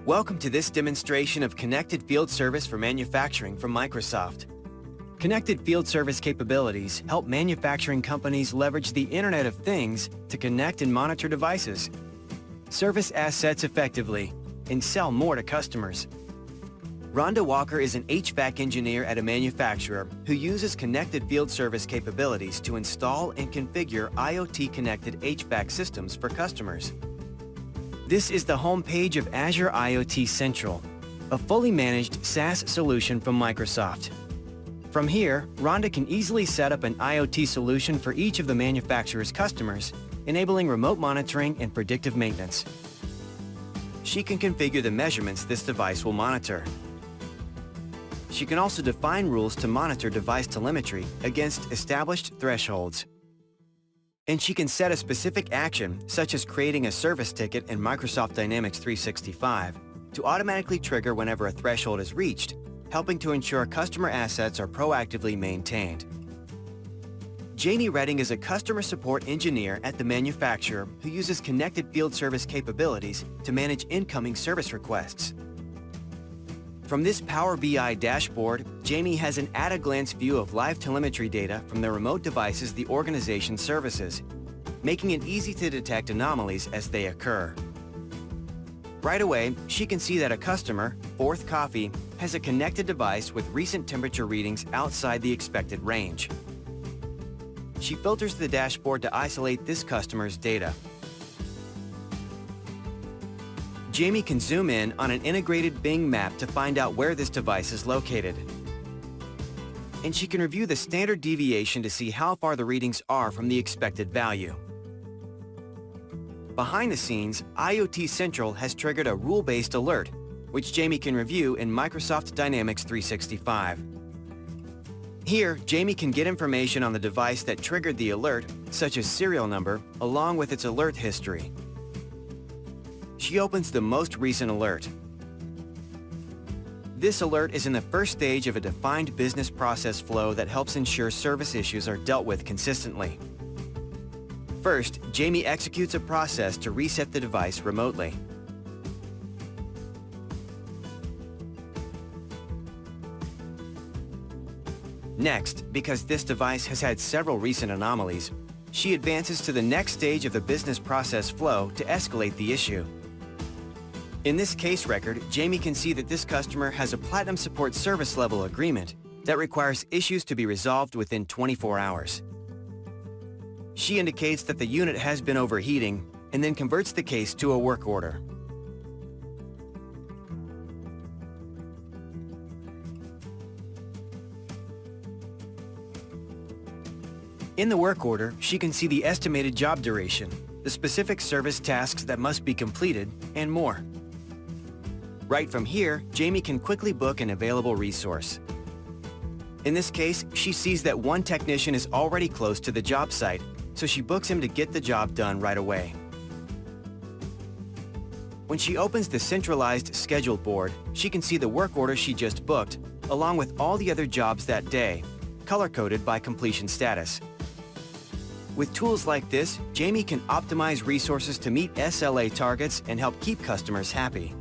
Welcome to this demonstration of Connected Field Service for Manufacturing from Microsoft. Connected Field Service capabilities help manufacturing companies leverage the Internet of Things to connect and monitor devices, service assets effectively, and sell more to customers. Rhonda Walker is an HVAC engineer at a manufacturer who uses Connected Field Service capabilities to install and configure IoT-connected HVAC systems for customers. This is the home page of Azure IoT Central, a fully managed SaaS solution from Microsoft. From here, Rhonda can easily set up an IoT solution for each of the manufacturer's customers, enabling remote monitoring and predictive maintenance. She can configure the measurements this device will monitor. She can also define rules to monitor device telemetry against established thresholds. And she can set a specific action, such as creating a service ticket in Microsoft Dynamics 365, to automatically trigger whenever a threshold is reached, helping to ensure customer assets are proactively maintained. Jamie Redding is a customer support engineer at the manufacturer who uses Connected Field Service capabilities to manage incoming service requests. From this Power BI dashboard, Jamie has an at-a-glance view of live telemetry data from the remote devices the organization services, making it easy to detect anomalies as they occur. Right away, she can see that a customer, Fourth Coffee, has a connected device with recent temperature readings outside the expected range. She filters the dashboard to isolate this customer's data. Jamie can zoom in on an integrated Bing map to find out where this device is located. And she can review the standard deviation to see how far the readings are from the expected value. Behind the scenes, IoT Central has triggered a rule-based alert, which Jamie can review in Microsoft Dynamics 365. Here, Jamie can get information on the device that triggered the alert, such as serial number, along with its alert history. She opens the most recent alert. This alert is in the first stage of a defined business process flow that helps ensure service issues are dealt with consistently. First, Jamie executes a process to reset the device remotely. Next, because this device has had several recent anomalies, she advances to the next stage of the business process flow to escalate the issue. In this case record, Jamie can see that this customer has a Platinum Support Service Level agreement that requires issues to be resolved within 24 hours. She indicates that the unit has been overheating and then converts the case to a work order. In the work order, she can see the estimated job duration, the specific service tasks that must be completed, and more. Right from here, Jamie can quickly book an available resource. In this case, she sees that one technician is already close to the job site, so she books him to get the job done right away. When she opens the centralized schedule board, she can see the work order she just booked, along with all the other jobs that day, color-coded by completion status. With tools like this, Jamie can optimize resources to meet SLA targets and help keep customers happy.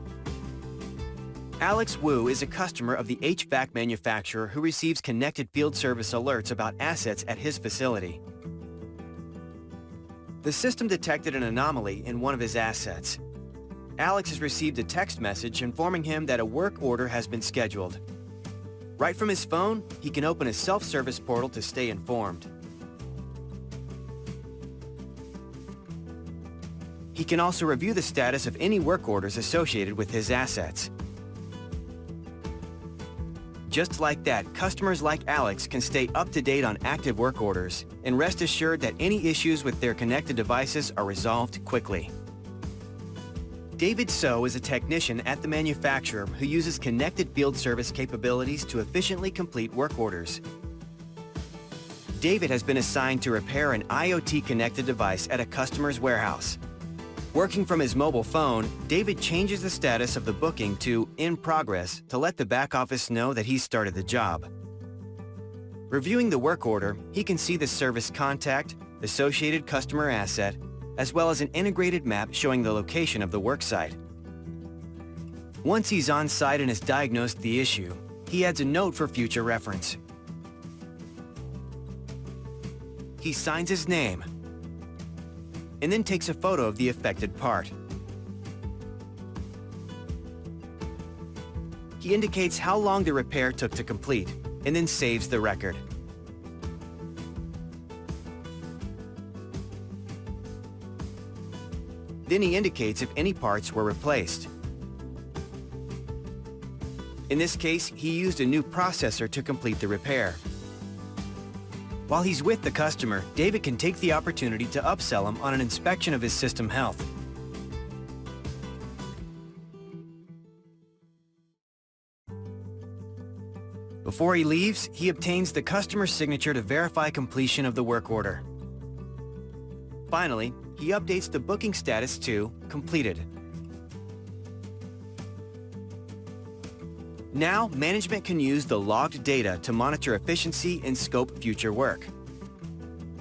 Alex Wu is a customer of the HVAC manufacturer who receives Connected Field Service alerts about assets at his facility. The system detected an anomaly in one of his assets. Alex has received a text message informing him that a work order has been scheduled. Right from his phone, he can open a self-service portal to stay informed. He can also review the status of any work orders associated with his assets. Just like that, customers like Alex can stay up to date on active work orders and rest assured that any issues with their connected devices are resolved quickly. David So is a technician at the manufacturer who uses Connected Field Service capabilities to efficiently complete work orders. David has been assigned to repair an IoT-connected device at a customer's warehouse. Working from his mobile phone, David changes the status of the booking to "in progress" to let the back office know that he's started the job. Reviewing the work order, he can see the service contact, associated customer asset, as well as an integrated map showing the location of the work site. Once he's on site and has diagnosed the issue, he adds a note for future reference. He signs his name and then takes a photo of the affected part. He indicates how long the repair took to complete and then saves the record. Then he indicates if any parts were replaced. In this case, he used a new processor to complete the repair. While he's with the customer, David can take the opportunity to upsell him on an inspection of his system health. Before he leaves, he obtains the customer's signature to verify completion of the work order. Finally, he updates the booking status to completed. Now, management can use the logged data to monitor efficiency and scope future work.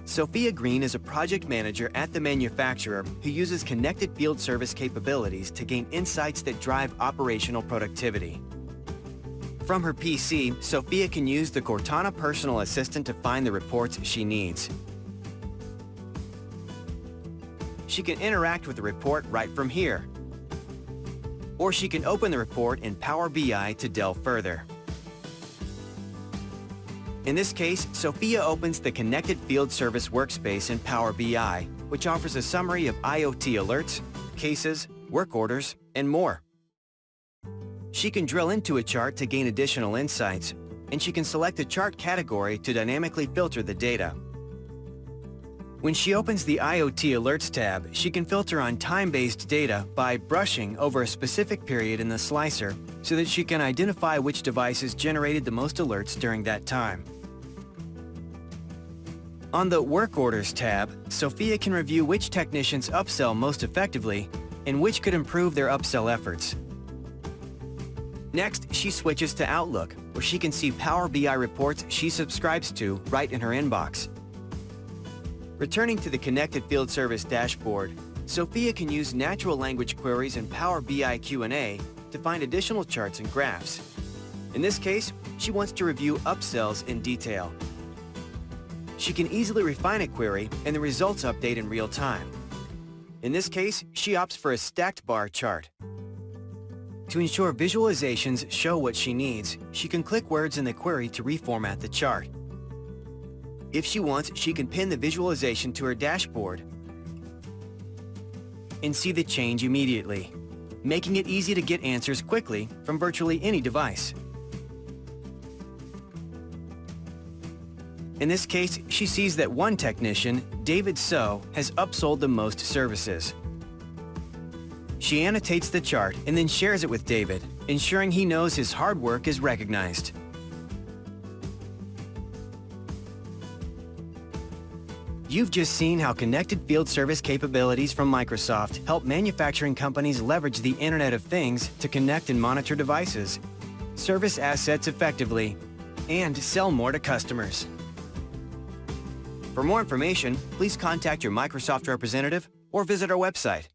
Sofia Greene is a project manager at the manufacturer who uses connected field service capabilities to gain insights that drive operational productivity. From her PC, Sofia can use the Cortana personal assistant to find the reports she needs. She can interact with the report right from here. Or she can open the report in Power BI to delve further. In this case, Sofia opens the Connected Field Service workspace in Power BI, which offers a summary of IoT alerts, cases, work orders, and more. She can drill into a chart to gain additional insights, and she can select a chart category to dynamically filter the data. When she opens the IoT Alerts tab, she can filter on time-based data by brushing over a specific period in the slicer so that she can identify which devices generated the most alerts during that time. On the Work Orders tab, Sofia can review which technicians upsell most effectively and which could improve their upsell efforts. Next, she switches to Outlook, where she can see Power BI reports she subscribes to right in her inbox. Returning to the Connected Field Service dashboard, Sofia can use natural language queries in Power BI Q&A to find additional charts and graphs. In this case, she wants to review upsells in detail. She can easily refine a query and the results update in real time. In this case, she opts for a stacked bar chart. To ensure visualizations show what she needs, she can click words in the query to reformat the chart. If she wants, she can pin the visualization to her dashboard and see the change immediately, making it easy to get answers quickly from virtually any device. In this case, she sees that one technician, David So, has upsold the most services. She annotates the chart and then shares it with David, ensuring he knows his hard work is recognized. You've just seen how connected field service capabilities from Microsoft help manufacturing companies leverage the Internet of Things to connect and monitor devices, service assets effectively, and sell more to customers. For more information, please contact your Microsoft representative or visit our website.